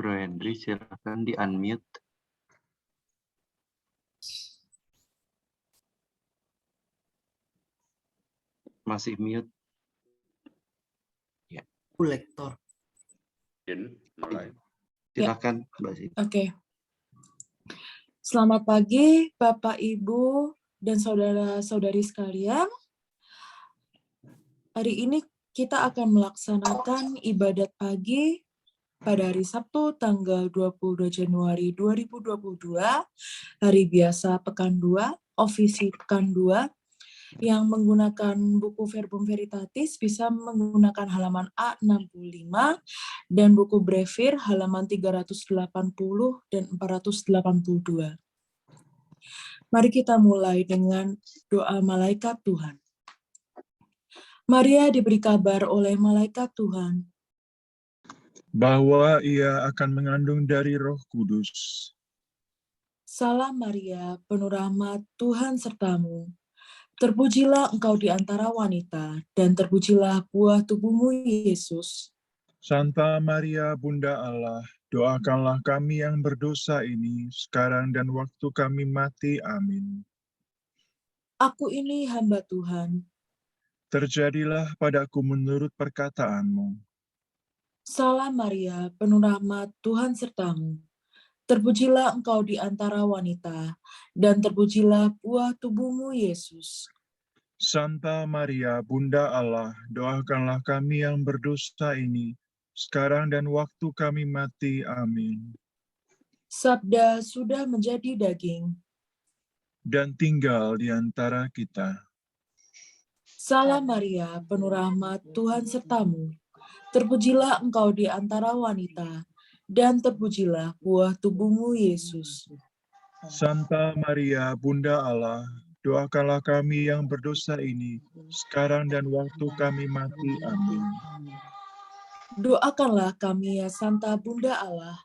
Bro Henry, silakan di-unmute. Masih mute. Ya. Lektor. Mulai. Silakan, Mbak Siti. Oke. Selamat pagi, Bapak, Ibu, dan saudara-saudari sekalian. Hari ini kita akan melaksanakan ibadat pagi pada hari Sabtu tanggal 22 Januari 2022, hari biasa Pekan 2, Ofisi Pekan 2, yang menggunakan buku Verbum Veritatis bisa menggunakan halaman A65 dan buku Brevir halaman 380 dan 482. Mari kita mulai dengan doa malaikat Tuhan. Maria diberi kabar oleh malaikat Tuhan Bahwa ia akan mengandung dari Roh Kudus. Salam Maria, penuh rahmat, Tuhan sertamu. Terpujilah engkau di antara wanita, dan terpujilah buah tubuhmu, Yesus. Santa Maria, Bunda Allah, doakanlah kami yang berdosa ini, sekarang dan waktu kami mati. Amin. Aku ini hamba Tuhan. Terjadilah padaku menurut perkataanmu. Salam Maria, penuh rahmat, Tuhan sertamu. Terpujilah engkau di antara wanita, dan terpujilah buah tubuhmu, Yesus. Santa Maria, Bunda Allah, doakanlah kami yang berdosa ini, sekarang dan waktu kami mati. Amin. Sabda sudah menjadi daging. Dan tinggal di antara kita. Salam Maria, penuh rahmat, Tuhan sertamu. Terpujilah engkau di antara wanita, dan terpujilah buah tubuhmu, Yesus. Santa Maria, Bunda Allah, doakanlah kami yang berdosa ini, sekarang dan waktu kami mati. Amin. Doakanlah kami ya Santa Bunda Allah,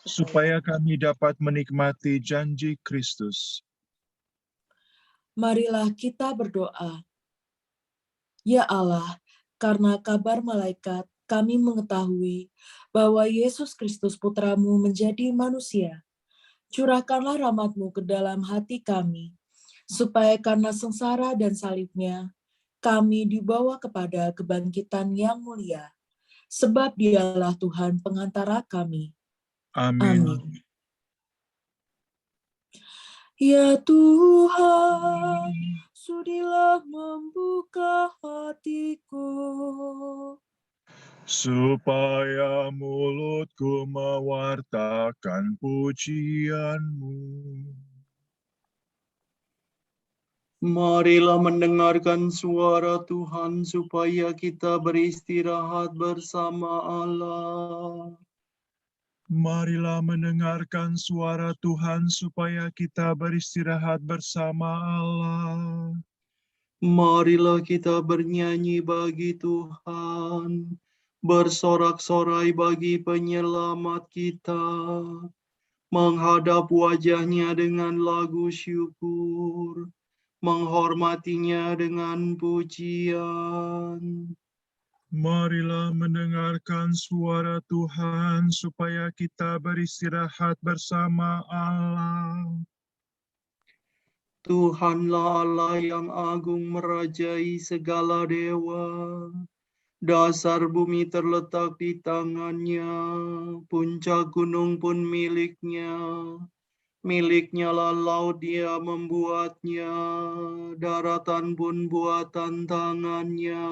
Supaya kami dapat menikmati janji Kristus. marilah kita berdoa. Ya Allah, karena kabar malaikat, kami mengetahui bahwa Yesus Kristus Putramu menjadi manusia. Curahkanlah rahmat-Mu ke dalam hati kami, supaya karena sengsara dan salibnya, kami dibawa kepada kebangkitan yang mulia. Sebab dialah Tuhan pengantara kami. Amin. Amin. Ya Tuhan, sudilah membuka hatiku, Supaya mulutku mewartakan pujian-Mu. Marilah mendengarkan suara Tuhan supaya kita beristirahat bersama Allah. Marilah mendengarkan suara Tuhan supaya kita beristirahat bersama Allah. Marilah kita bernyanyi bagi Tuhan, bersorak-sorai bagi penyelamat kita, menghadap wajah-Nya dengan lagu syukur, menghormatinya dengan pujian. Marilah mendengarkan suara Tuhan supaya kita beristirahat bersama Allah. Tuhanlah Allah yang agung merajai segala dewa. Dasar bumi terletak di tangan-Nya, puncak gunung pun milik-Nya. Milik-Nya lah laut, Dia membuatnya, daratan pun buatan tangan-Nya.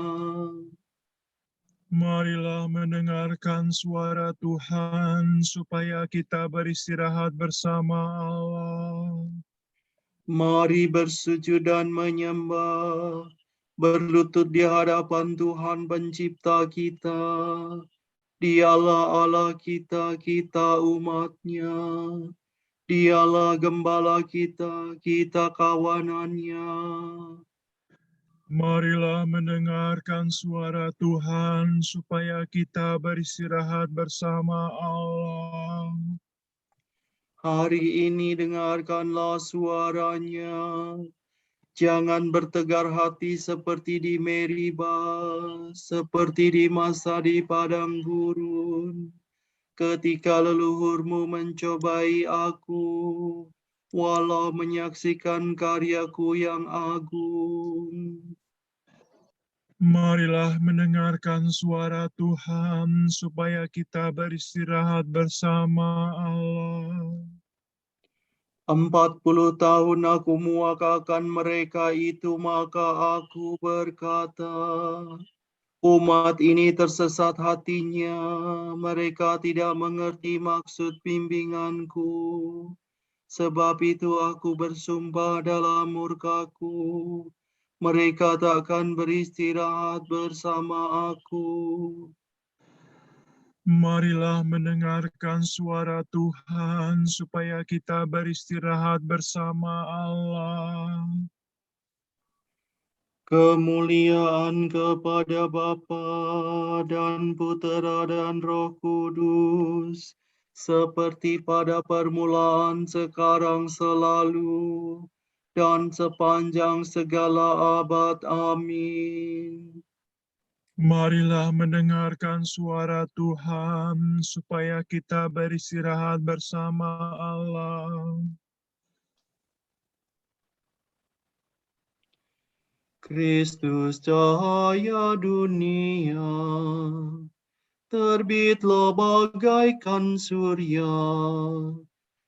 Marilah mendengarkan suara Tuhan supaya kita beristirahat bersama Allah. Mari bersujud dan menyembah, berlutut di hadapan Tuhan Pencipta kita. Dialah Allah kita, kita umat-Nya. Dialah gembala kita, kita kawanan-Nya. Marilah mendengarkan suara Tuhan supaya kita beristirahat bersama Allah. Hari ini dengarkanlah suaranya. Jangan bertegar hati seperti di Meribah, seperti di masa di padang gurun, ketika leluhurmu mencobai aku, walau menyaksikan karyaku yang agung. Marilah mendengarkan suara Tuhan supaya kita beristirahat bersama Allah. 40 tahun aku muakakan mereka itu, maka aku berkata, umat ini tersesat hatinya, mereka tidak mengerti maksud bimbinganku. Sebab itu aku bersumpah dalam murkaku, mereka takkan beristirahat bersama aku. Marilah mendengarkan suara Tuhan supaya kita beristirahat bersama Allah. Kemuliaan kepada Bapa dan Putera dan Roh Kudus, seperti pada permulaan, sekarang, selalu, dan sepanjang segala abad. Amin. Marilah mendengarkan suara Tuhan supaya kita beristirahat bersama Allah. Kristus cahaya dunia, terbitlah bagaikan surya,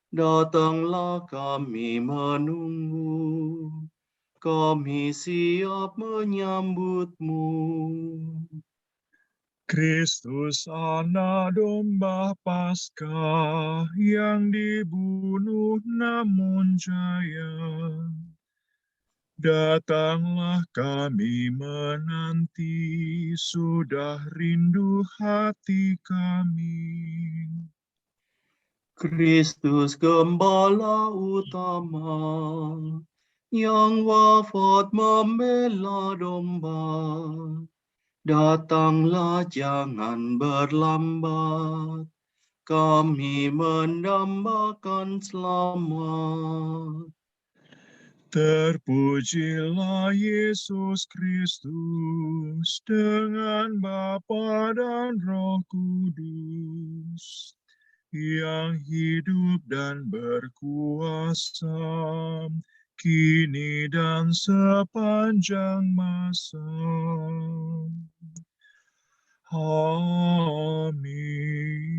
datanglah kami menunggu, kami siap menyambutmu. Kristus anak domba Paskah yang dibunuh namun jaya. Datanglah kami menanti, sudah rindu hati kami. Kristus Gembala utama, yang wafat membela domba, datanglah jangan berlambat, kami mendambakan selamat. Terpujilah Yesus Kristus dengan Bapa dan Roh Kudus, yang hidup dan berkuasa kini dan sepanjang masa. Amin.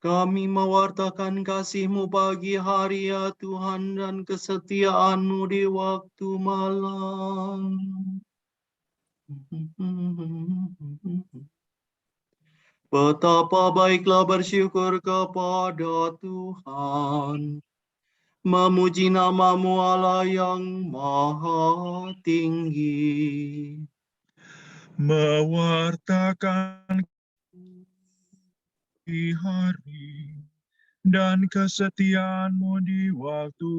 Kami mewartakan kasih-Mu pagi hari, ya Tuhan, dan kesetiaan-Mu di waktu malam. Betapa baiklah bersyukur kepada Tuhan, memuji nama-Mu Allah yang maha tinggi. Mewartakan di hari dan kesetiaan-Mu di waktu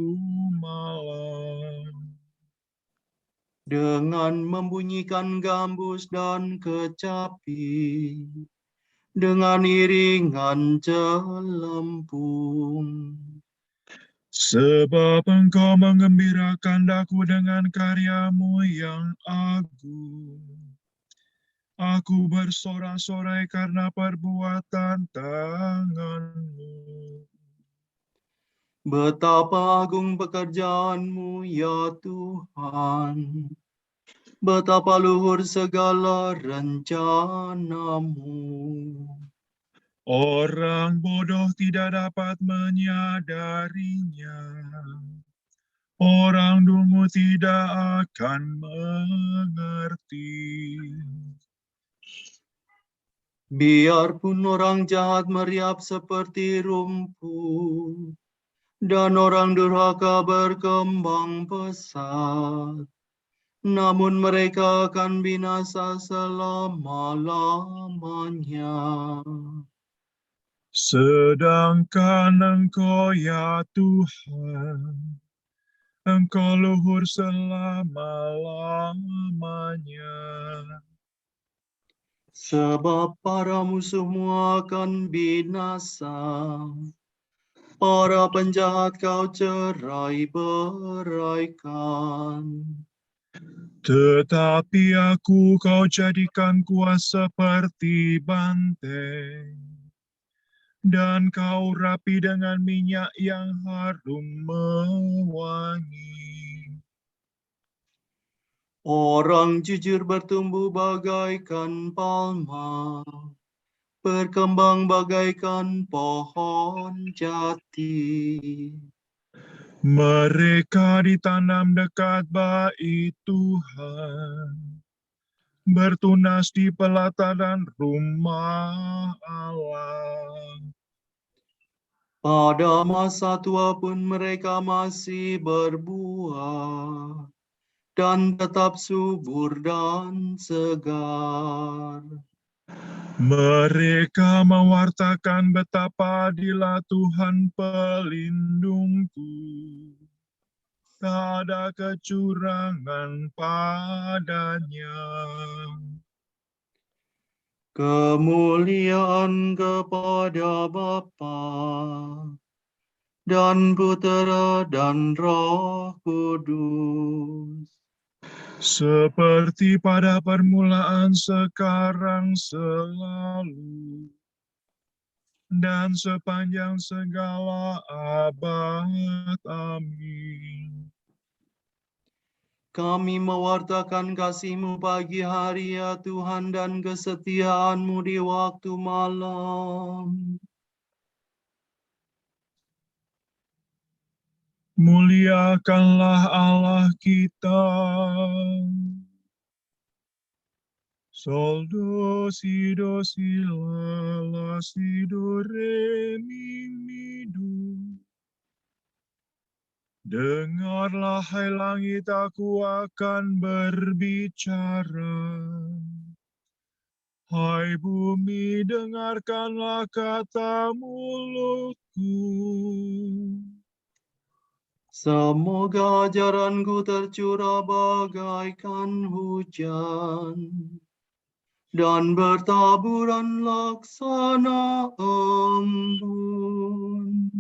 malam. Dengan membunyikan gambus dan kecapi, dengan iringan celempung. Sebab Engkau menggembirakan daku dengan karya-Mu yang agung. Aku bersorak-sorai karena perbuatan tangan-Mu. Betapa agung pekerjaan-Mu, ya Tuhan. Betapa luhur segala rencana-Mu. Orang bodoh tidak dapat menyadarinya. Orang dungu tidak akan mengerti. Biarpun orang jahat meriap seperti rumput, dan orang durhaka berkembang pesat, namun mereka akan binasa selama-lamanya. Sedangkan Engkau ya Tuhan, Engkau luhur selama-lamanya. Sebab para musuhmu akan binasa, para penjahat kau cerai-beraikan. Tetapi aku kau jadikan kuat seperti banteng, dan kau rapi dengan minyak yang harum mewangi. Orang jujur bertumbuh bagaikan palma, berkembang bagaikan pohon jati. Mereka ditanam dekat bait Tuhan, bertunas di pelataran rumah Allah. Pada masa tua pun mereka masih berbuah, dan tetap subur dan segar. Mereka mewartakan betapa adilah Tuhan pelindungku. Tak ada kecurangan padanya. Kemuliaan kepada Bapa dan Putera dan Roh Kudus. Seperti pada permulaan, sekarang, selalu, dan sepanjang segala abad. Amin. Kami mewartakan kasih-Mu pagi hari ya Tuhan dan kesetiaan-Mu di waktu malam. Muliakanlah Allah kita. Sol, do, si, la, si, do, re, mi, do. Dengarlah hai langit, aku akan berbicara. Hai bumi, dengarkanlah kata mulutku. Semoga ajaranku tercurah bagaikan hujan, dan bertaburan laksana embun.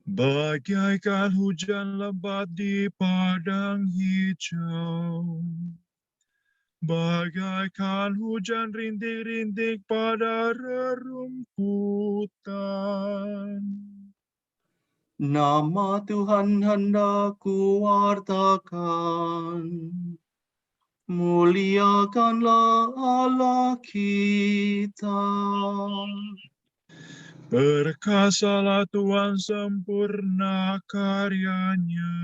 Bagaikan hujan lebat di padang hijau, bagaikan hujan rintik-rintik pada rerumputan. Nama Tuhan hendak kuwartakan, muliakanlah Allah kita. Perkasalah Tuhan, sempurna karyanya.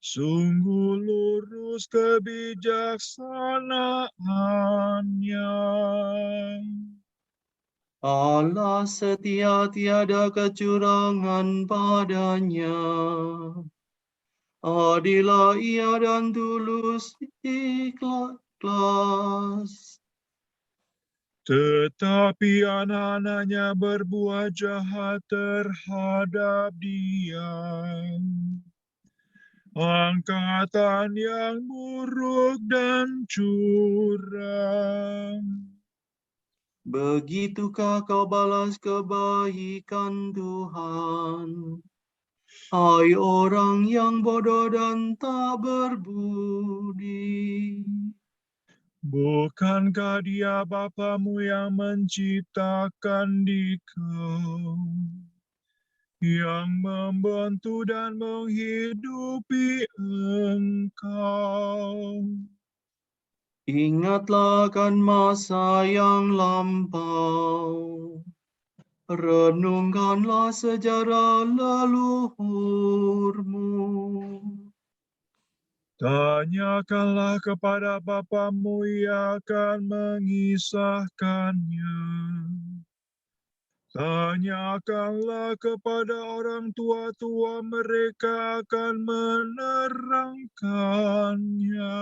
Sungguh lurus kebijaksanaannya. Allah setia, tiada kecurangan padanya. Adilah ia dan tulus ikhlas. Tetapi anak-anaknya berbuat jahat terhadap dia. Angkatan yang buruk dan curang. Begitukah kau balas kebaikan Tuhan? Hai orang yang bodoh dan tak berbudi. Bukankah Dia Bapamu yang menciptakan dikau, yang membantu dan menghidupi engkau? Ingatlah akan masa yang lampau. Renungkanlah sejarah leluhurmu. Tanyakanlah kepada Bapamu, ia akan mengisahkannya. Tanyakanlah kepada orang tua-tua, mereka akan menerangkannya.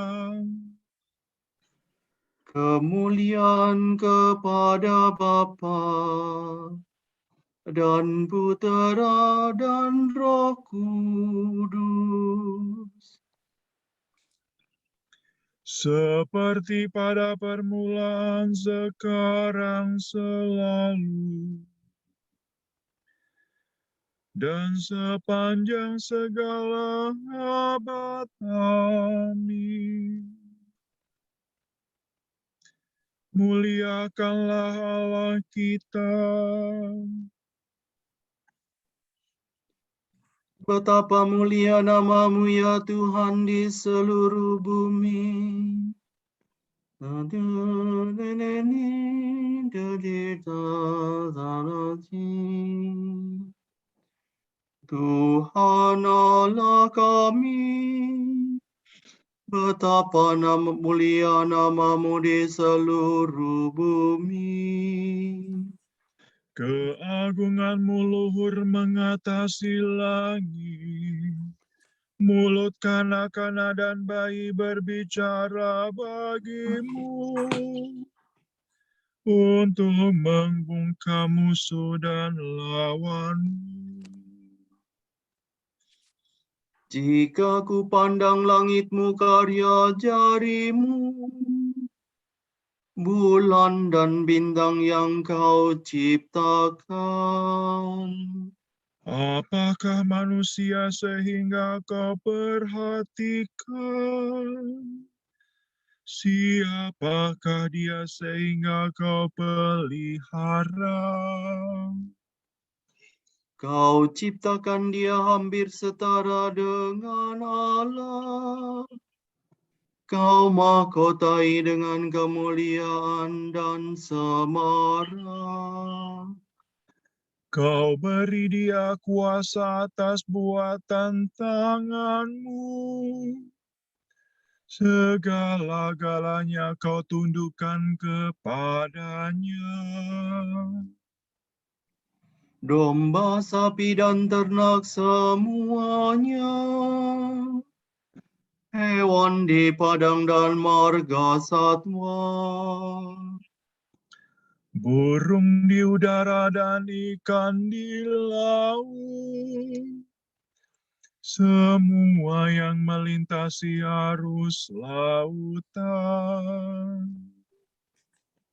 Kemuliaan kepada Bapa dan Putera dan Roh Kudus. Seperti pada permulaan, sekarang, selalu, dan sepanjang segala abad. Amin. Muliakanlah Allah kita. Betapa mulia nama-Mu ya Tuhan di seluruh bumi. Tuhan Allah kami, betapa mulia nama-Mu di seluruh bumi. Keagungan-Mu luhur mengatasi langit. Mulut kanak-kanak dan bayi berbicara bagi-Mu untuk membungkam musuh dan lawan-Mu. Jika ku pandang langit-Mu karya jari-Mu, bulan dan bintang yang Kau ciptakan. Apakah manusia sehingga Kau perhatikan? Siapakah dia sehingga Kau pelihara? Kau ciptakan dia hampir setara dengan Allah. Kau mahkotai dengan kemuliaan dan semara. Kau beri dia kuasa atas buatan tangan-Mu. Segala-galanya Kau tundukkan kepadanya. Domba, sapi, dan ternak semuanya. Hewan di padang dan marga satwa. Burung di udara dan ikan di laut. Semua yang melintasi arus lautan.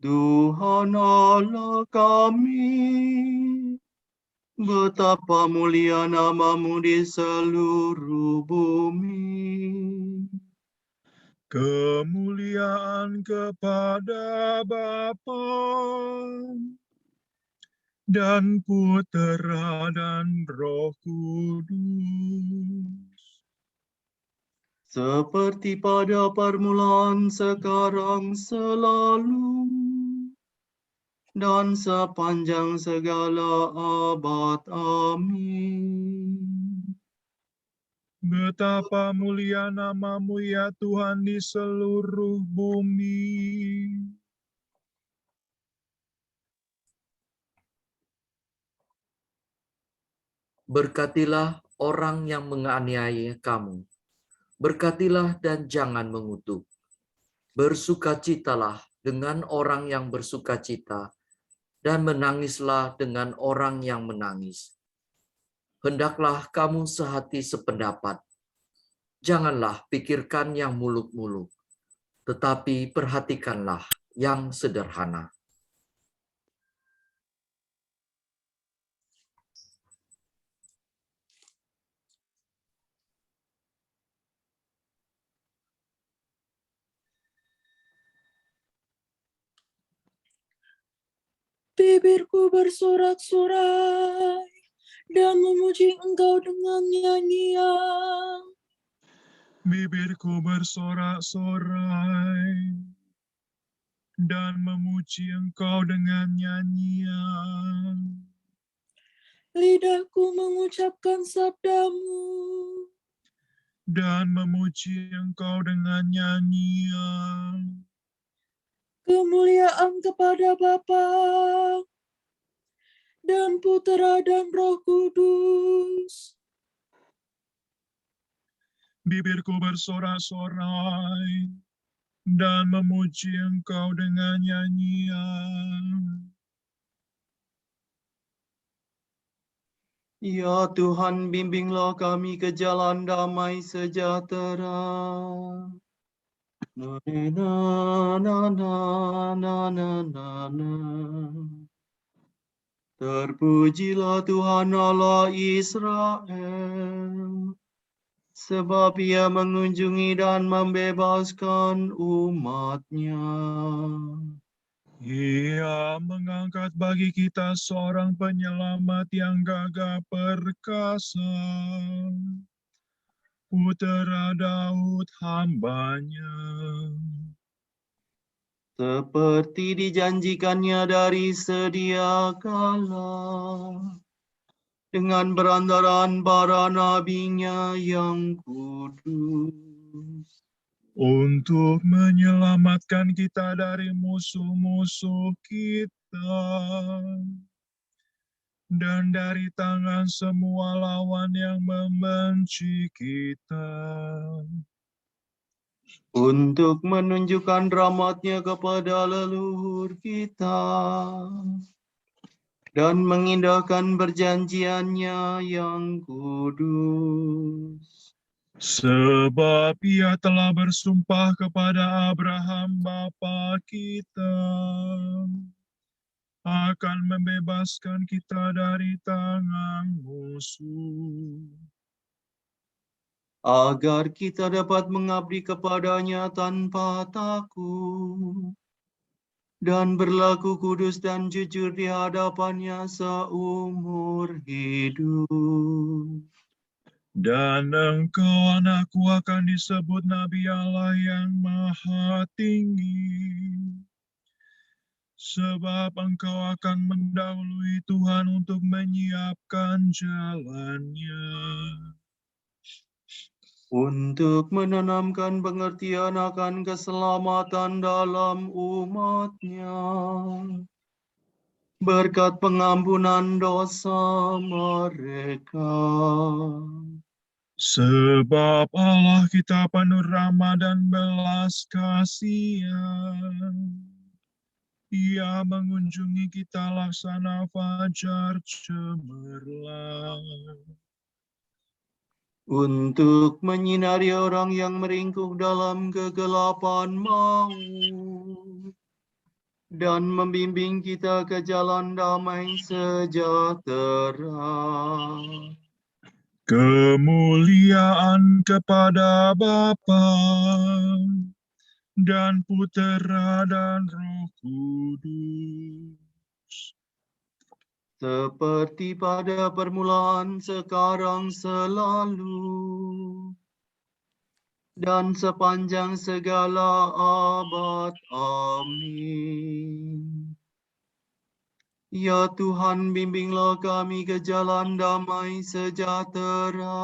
Tuhan Allah kami, betapa mulia nama-Mu di seluruh bumi. Kemuliaan kepada Bapa dan Putera dan Roh Kudus. Seperti pada permulaan, sekarang, selalu, dan sepanjang segala abad. Amin. Betapa mulia nama-Mu ya Tuhan di seluruh bumi. Berkatilah orang yang menganiaya kamu. Berkatilah dan jangan mengutuk. Bersukacitalah dengan orang yang bersukacita, dan menangislah dengan orang yang menangis. Hendaklah kamu sehati sependapat. Janganlah pikirkan yang muluk-muluk, tetapi perhatikanlah yang sederhana. Bibirku bersorak-sorai dan memuji Engkau dengan nyanyian. Bibirku bersorak-sorai dan memuji Engkau dengan nyanyian. Lidahku mengucapkan sabda-Mu. Dan memuji Engkau dengan nyanyian. Kemuliaan kepada Bapa dan Putera dan Roh Kudus. Bibirku bersorak-sorai dan memuji Engkau dengan nyanyian. Ya Tuhan, bimbinglah kami ke jalan damai sejahtera. Na na na na na na na na. Terpujilah Tuhan Allah Israel, sebab Ia mengunjungi dan membebaskan umat-Nya. Ia mengangkat bagi kita seorang penyelamat yang gagah perkasa, Putera Daud hamba-Nya. Seperti dijanjikannya dari sedia kala, dengan berantaran para nabinya yang kudus. Untuk menyelamatkan kita dari musuh-musuh kita, dan dari tangan semua lawan yang membenci kita. Untuk menunjukkan rahmat-Nya kepada leluhur kita, dan mengindahkan perjanjian-Nya yang kudus. Sebab Ia telah bersumpah kepada Abraham bapa kita, akan membebaskan kita dari tangan musuh, agar kita dapat mengabdi kepada-Nya tanpa takut, dan berlaku kudus dan jujur di hadapan-Nya seumur hidup. dan Engkau anakku akan disebut Nabi Allah yang Maha Tinggi, sebab Engkau akan mendahului Tuhan untuk menyiapkan jalannya, Untuk menanamkan pengertian akan keselamatan dalam umat-Nya, berkat pengampunan dosa mereka. sebab Allah kita penuh rahmat dan belas kasihan. Ia mengunjungi kita laksana fajar cemerlang, Untuk menyinari orang yang meringkuk dalam kegelapan maut, dan membimbing kita ke jalan damai sejahtera. kemuliaan kepada Bapa dan Putera dan Roh Kudus, Seperti pada permulaan, sekarang, selalu, dan sepanjang segala abad. Amin. Ya Tuhan, bimbinglah kami ke jalan damai sejahtera.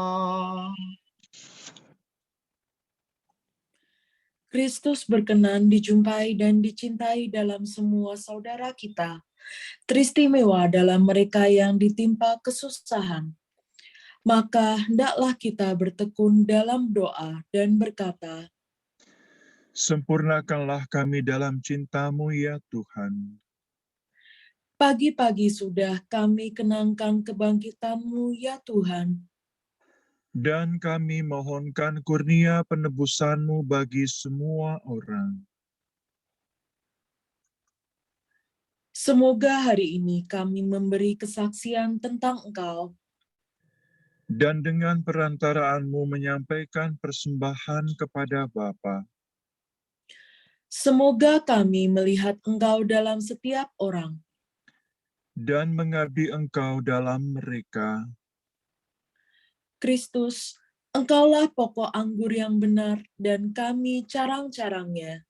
Kristus berkenan dijumpai dan dicintai dalam semua saudara kita, teristimewa dalam mereka yang ditimpa kesusahan. Maka hendaklah kita bertekun dalam doa dan berkata, sempurnakanlah kami dalam cinta-Mu ya Tuhan. pagi-pagi sudah kami kenangkan kebangkitan-Mu ya Tuhan. Dan kami mohonkan kurnia penebusan-Mu bagi semua orang. Semoga hari ini kami memberi kesaksian tentang Engkau, Dan dengan perantaraan-Mu menyampaikan persembahan kepada Bapa. semoga kami melihat Engkau dalam setiap orang, Dan mengabdi Engkau dalam mereka. Kristus, Engkaulah pokok anggur yang benar dan kami carang-carangnya.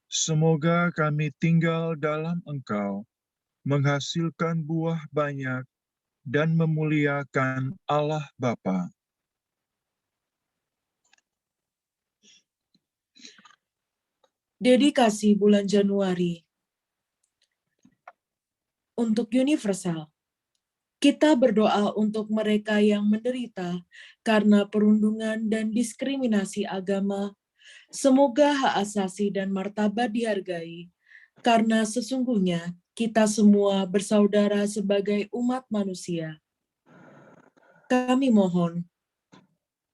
Semoga kami tinggal dalam Engkau, menghasilkan buah banyak, dan memuliakan Allah Bapa. Dedikasi bulan Januari. Untuk universal, kita berdoa untuk mereka yang menderita karena perundungan dan diskriminasi agama, Semoga hak asasi dan martabat dihargai, karena sesungguhnya kita semua bersaudara sebagai umat manusia. Kami mohon,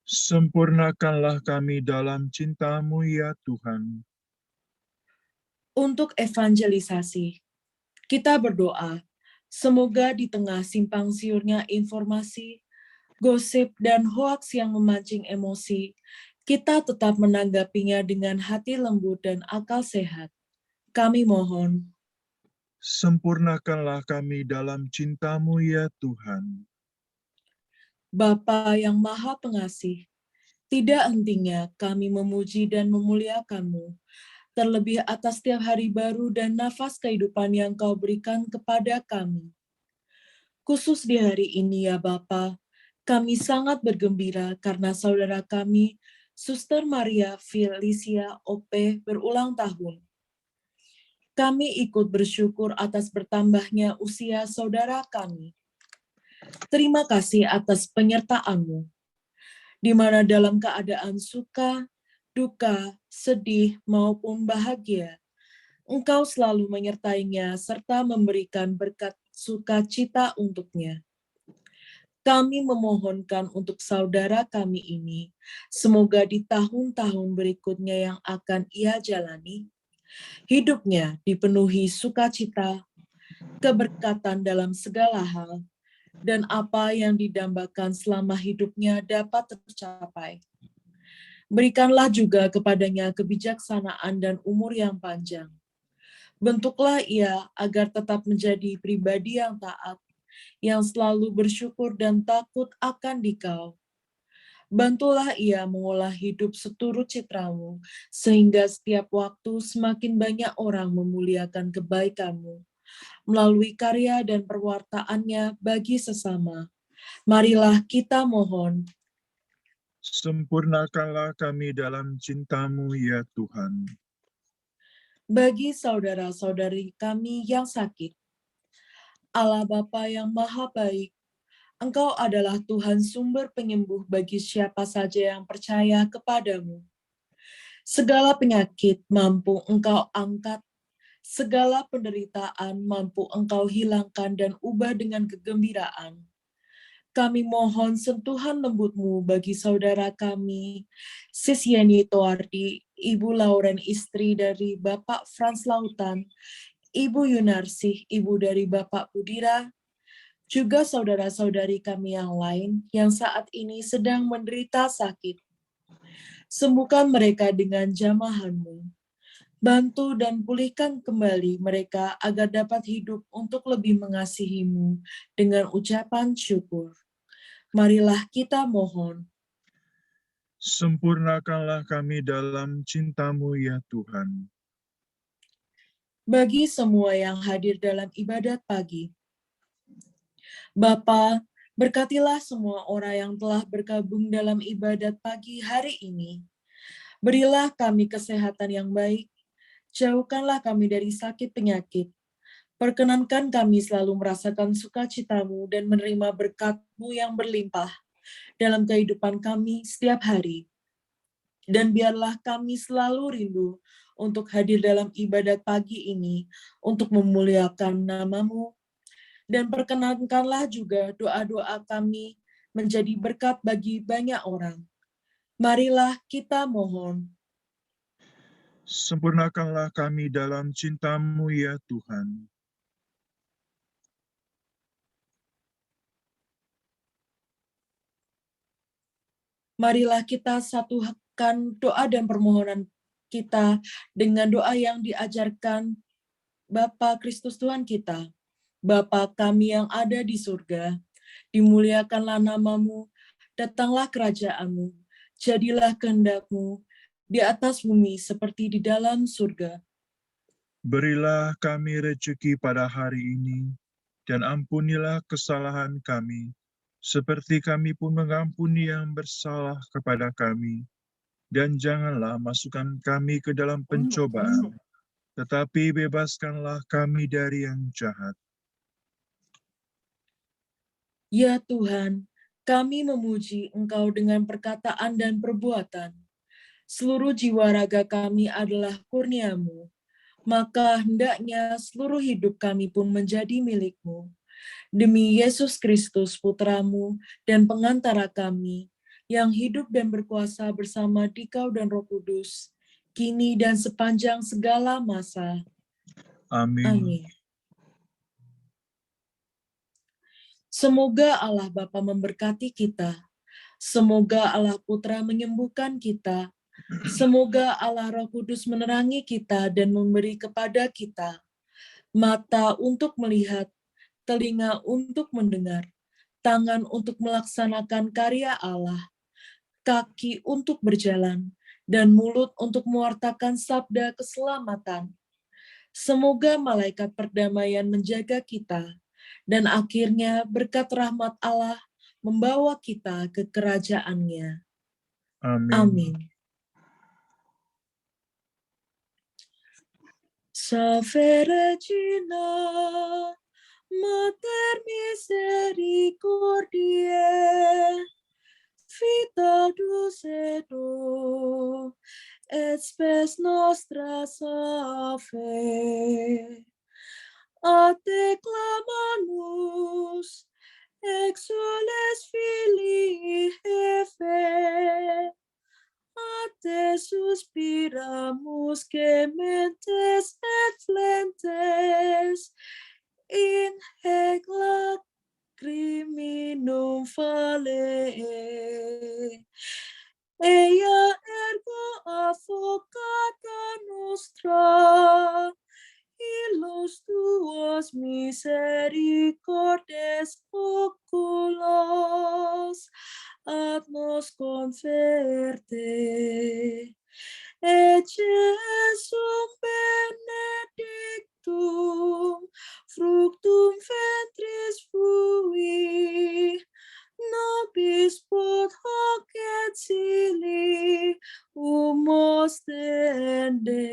Sempurnakanlah kami dalam cinta-Mu ya Tuhan. untuk evangelisasi, kita berdoa, semoga di tengah simpang siurnya informasi, gosip, dan hoaks yang memancing emosi, kita tetap menanggapinya dengan hati lembut dan akal sehat. Kami mohon, Sempurnakanlah kami dalam cinta-Mu ya Tuhan. Bapa yang Maha Pengasih, tidak hentinya kami memuji dan memuliakan-Mu, terlebih atas setiap hari baru dan nafas kehidupan yang Kau berikan kepada kami. Khusus di hari ini ya Bapa, kami sangat bergembira karena saudara kami, Suster Maria Felicia OP, berulang tahun. Kami ikut bersyukur atas bertambahnya usia saudara kami. Terima kasih atas penyertaan-Mu, di mana dalam keadaan suka, duka, sedih, maupun bahagia, Engkau selalu menyertainya serta memberikan berkat sukacita untuknya. Kami memohonkan untuk saudara kami ini, semoga di tahun-tahun berikutnya yang akan ia jalani, hidupnya dipenuhi sukacita, keberkatan dalam segala hal, dan apa yang didambakan selama hidupnya dapat tercapai. Berikanlah juga kepadanya kebijaksanaan dan umur yang panjang. Bentuklah ia agar tetap menjadi pribadi yang taat, yang selalu bersyukur dan takut akan Dikau. Bantulah ia mengolah hidup seturut citra-Mu, sehingga setiap waktu semakin banyak orang memuliakan kebaikan-Mu, melalui karya dan perwartaannya bagi sesama. Marilah kita mohon, Sempurnakanlah kami dalam cinta-Mu ya Tuhan. bagi saudara-saudari kami yang sakit. Allah Bapa yang Maha Baik, Engkau adalah Tuhan sumber penyembuh bagi siapa saja yang percaya kepadamu. Segala penyakit mampu Engkau angkat, segala penderitaan mampu Engkau hilangkan dan ubah dengan kegembiraan. Kami mohon sentuhan lembut-Mu bagi saudara kami, Sis Yeni Toardi, Ibu Lauren istri dari Bapak Frans Lautan, Ibu Yunarsih, ibu dari Bapak Budira, juga saudara-saudari kami yang lain yang saat ini sedang menderita sakit. Sembuhkan mereka dengan jamahan-Mu. Bantu dan pulihkan kembali mereka agar dapat hidup untuk lebih mengasihi-Mu dengan ucapan syukur. Marilah kita mohon, Sempurnakanlah kami dalam cinta-Mu ya Tuhan. bagi semua yang hadir dalam ibadat pagi. Bapa, berkatilah semua orang yang telah bergabung dalam ibadat pagi hari ini. Berilah kami kesehatan yang baik, jauhkanlah kami dari sakit penyakit. Perkenankan kami selalu merasakan sukacita-Mu dan menerima berkat-Mu yang berlimpah dalam kehidupan kami setiap hari. Dan biarlah kami selalu rindu untuk hadir dalam ibadat pagi ini untuk memuliakan nama-Mu. Dan perkenankanlah juga doa-doa kami menjadi berkat bagi banyak orang. Marilah kita mohon, Sempurnakanlah kami dalam cinta-Mu ya Tuhan. marilah kita satukan doa dan permohonan kita dengan doa yang diajarkan Bapa Kristus Tuhan kita. Bapa kami yang ada di surga, dimuliakanlah nama-Mu, datanglah kerajaan-Mu, jadilah kehendak-Mu di atas bumi seperti di dalam surga. Berilah kami rezeki pada hari ini, dan ampunilah kesalahan kami, seperti kami pun mengampuni yang bersalah kepada kami. Dan janganlah masukkan kami ke dalam pencobaan, tetapi bebaskanlah kami dari yang jahat. Ya Tuhan, kami memuji Engkau dengan perkataan dan perbuatan. Seluruh jiwa raga kami adalah kurnia-Mu, maka hendaknya seluruh hidup kami pun menjadi milik-Mu. Demi Yesus Kristus, Putra-Mu dan pengantara kami, yang hidup dan berkuasa bersama Dikau dan Roh Kudus, kini dan sepanjang segala masa. Amin. Amin. Semoga Allah Bapa memberkati kita. Semoga Allah Putra menyembuhkan kita. Semoga Allah Roh Kudus menerangi kita dan memberi kepada kita mata untuk melihat, telinga untuk mendengar, tangan untuk melaksanakan karya Allah, kaki untuk berjalan, dan mulut untuk mewartakan sabda keselamatan. Semoga malaikat perdamaian menjaga kita, dan akhirnya berkat rahmat Allah membawa kita ke kerajaan-Nya. Amin. Amin. Salve Regina, Mater Misericordiae, vita dulcedo, et spes nostra salve. A te clamamus, exules filii Hevae, a te suspiramus gementes et flentes, in hac lacriminum vale. Ea ergo advocata nostra, illos tuos misericordes oculos ad nos conferte. Et Jesum benedictum, fructum ventris fui, nobis pot hoc humus tende.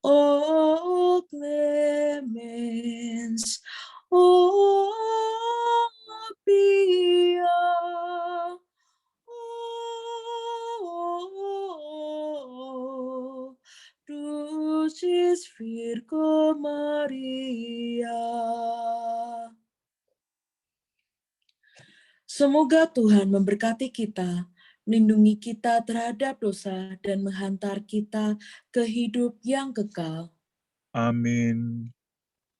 O clemens, o pia, o dulcis Virgo Maria. Semoga Tuhan memberkati kita, melindungi kita terhadap dosa, dan menghantar kita ke hidup yang kekal. Amin.